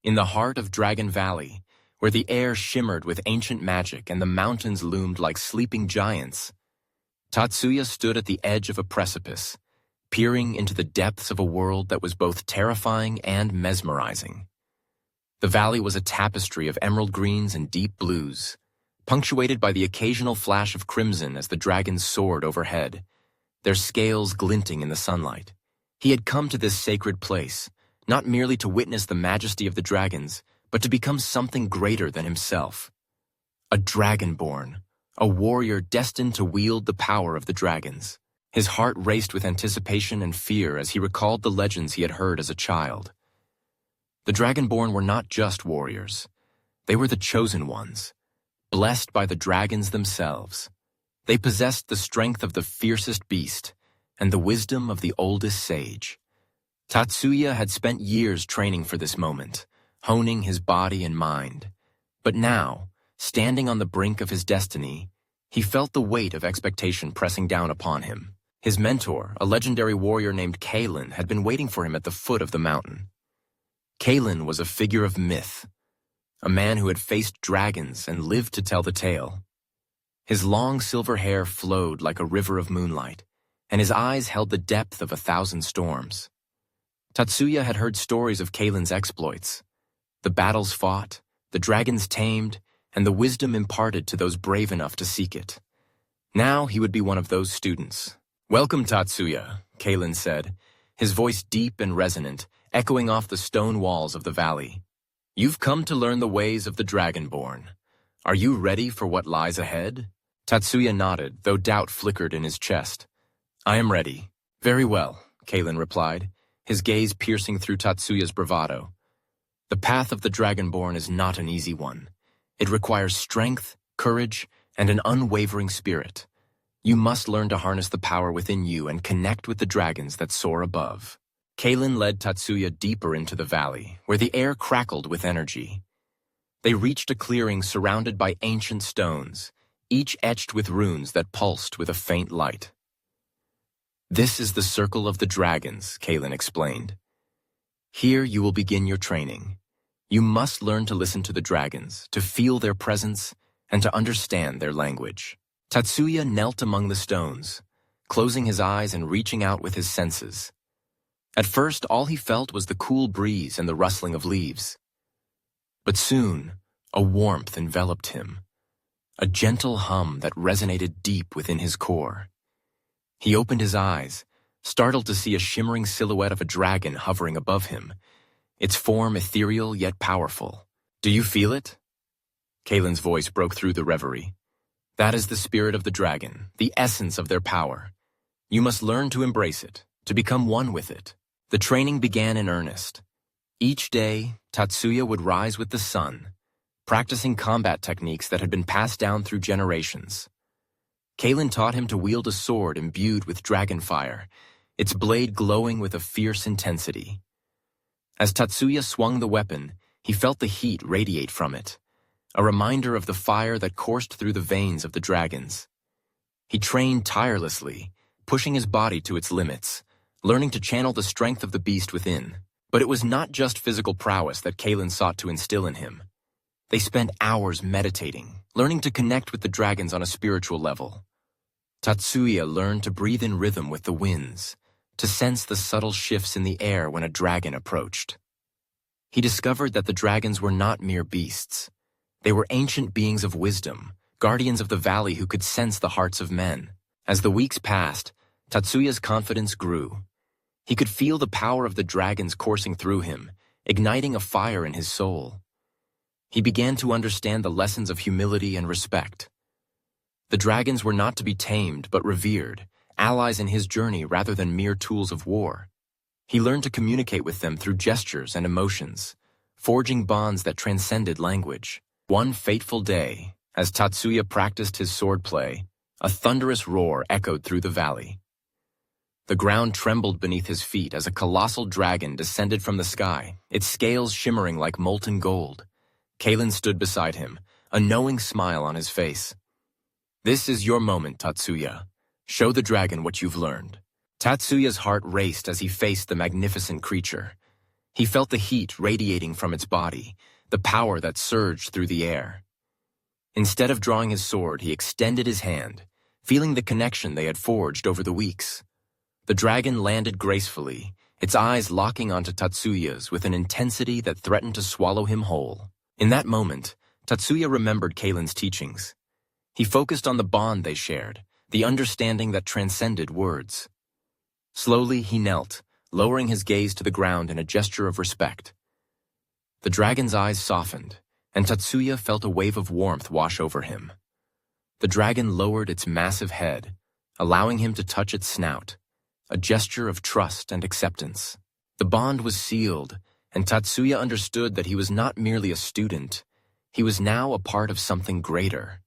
In the heart of Dragon Valley, where the air shimmered with ancient magic and the mountains loomed like sleeping giants, Tatsuya stood at the edge of a precipice, peering into the depths of a world that was both terrifying and mesmerizing. The valley was a tapestry of emerald greens and deep blues, punctuated by the occasional flash of crimson as the dragons soared overhead, their scales glinting in the sunlight. He had come to this sacred place, not merely to witness the majesty of the dragons, but to become something greater than himself. A dragonborn, a warrior destined to wield the power of the dragons. His heart raced with anticipation and fear as he recalled the legends he had heard as a child. The dragonborn were not just warriors. They were the chosen ones, blessed by the dragons themselves. They possessed the strength of the fiercest beast and the wisdom of the oldest sage. Tatsuya had spent years training for this moment, honing his body and mind. But now, standing on the brink of his destiny, he felt the weight of expectation pressing down upon him. His mentor, a legendary warrior named Kalen, had been waiting for him at the foot of the mountain. Kalen was a figure of myth, a man who had faced dragons and lived to tell the tale. His long silver hair flowed like a river of moonlight, and his eyes held the depth of 1,000 storms. Tatsuya had heard stories of Kalen's exploits, the battles fought, the dragons tamed, and the wisdom imparted to those brave enough to seek it. Now he would be one of those students. "Welcome, Tatsuya," Kalen said, his voice deep and resonant, echoing off the stone walls of the valley. "You've come to learn the ways of the Dragonborn. Are you ready for what lies ahead?" Tatsuya nodded, though doubt flickered in his chest. "I am ready." "Very well," Kalen replied, his gaze piercing through Tatsuya's bravado. "The path of the Dragonborn is not an easy one. It requires strength, courage, and an unwavering spirit. You must learn to harness the power within you and connect with the dragons that soar above." Kalen led Tatsuya deeper into the valley, where the air crackled with energy. They reached a clearing surrounded by ancient stones, each etched with runes that pulsed with a faint light. "This is the Circle of the Dragons," Kalen explained. "Here you will begin your training. You must learn to listen to the dragons, to feel their presence, and to understand their language." Tatsuya knelt among the stones, closing his eyes and reaching out with his senses. At first, all he felt was the cool breeze and the rustling of leaves. But soon, a warmth enveloped him, a gentle hum that resonated deep within his core. He opened his eyes, startled to see a shimmering silhouette of a dragon hovering above him, its form ethereal yet powerful. "Do you feel it?" Kalen's voice broke through the reverie. "That is the spirit of the dragon, the essence of their power. You must learn to embrace it, to become one with it." The training began in earnest. Each day, Tatsuya would rise with the sun, practicing combat techniques that had been passed down through generations. Kalen taught him to wield a sword imbued with dragon fire, its blade glowing with a fierce intensity. As Tatsuya swung the weapon, he felt the heat radiate from it, a reminder of the fire that coursed through the veins of the dragons. He trained tirelessly, pushing his body to its limits, learning to channel the strength of the beast within. But it was not just physical prowess that Kalen sought to instill in him. They spent hours meditating, learning to connect with the dragons on a spiritual level. Tatsuya learned to breathe in rhythm with the winds, to sense the subtle shifts in the air when a dragon approached. He discovered that the dragons were not mere beasts. They were ancient beings of wisdom, guardians of the valley who could sense the hearts of men. As the weeks passed, Tatsuya's confidence grew. He could feel the power of the dragons coursing through him, igniting a fire in his soul. He began to understand the lessons of humility and respect. The dragons were not to be tamed but revered, allies in his journey rather than mere tools of war. He learned to communicate with them through gestures and emotions, forging bonds that transcended language. One fateful day, as Tatsuya practiced his swordplay, a thunderous roar echoed through the valley. The ground trembled beneath his feet as a colossal dragon descended from the sky, its scales shimmering like molten gold. Kalen stood beside him, a knowing smile on his face. "This is your moment, Tatsuya. Show the dragon what you've learned." Tatsuya's heart raced as he faced the magnificent creature. He felt the heat radiating from its body, the power that surged through the air. Instead of drawing his sword, he extended his hand, feeling the connection they had forged over the weeks. The dragon landed gracefully, its eyes locking onto Tatsuya's with an intensity that threatened to swallow him whole. In that moment, Tatsuya remembered Kalen's teachings. He focused on the bond they shared, the understanding that transcended words. Slowly, he knelt, lowering his gaze to the ground in a gesture of respect. The dragon's eyes softened, and Tatsuya felt a wave of warmth wash over him. The dragon lowered its massive head, allowing him to touch its snout, a gesture of trust and acceptance. The bond was sealed, and Tatsuya understood that he was not merely a student, he was now a part of something greater.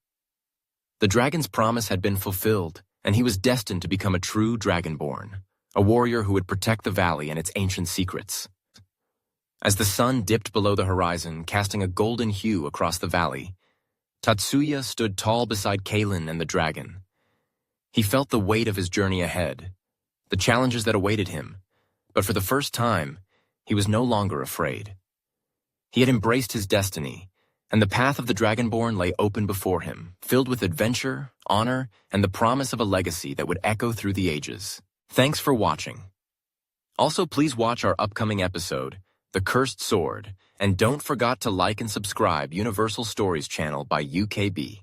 The dragon's promise had been fulfilled, and he was destined to become a true dragonborn, a warrior who would protect the valley and its ancient secrets. As the sun dipped below the horizon, casting a golden hue across the valley, Tatsuya stood tall beside Kalen and the dragon. He felt the weight of his journey ahead, the challenges that awaited him, but for the first time, he was no longer afraid. He had embraced his destiny, and the path of the Dragonborn lay open before him, filled with adventure, honor, and the promise of a legacy that would echo through the ages. Thanks for watching. Also, please watch our upcoming episode, The Cursed Sword, and don't forget to like and subscribe Universal Stories channel by UKB.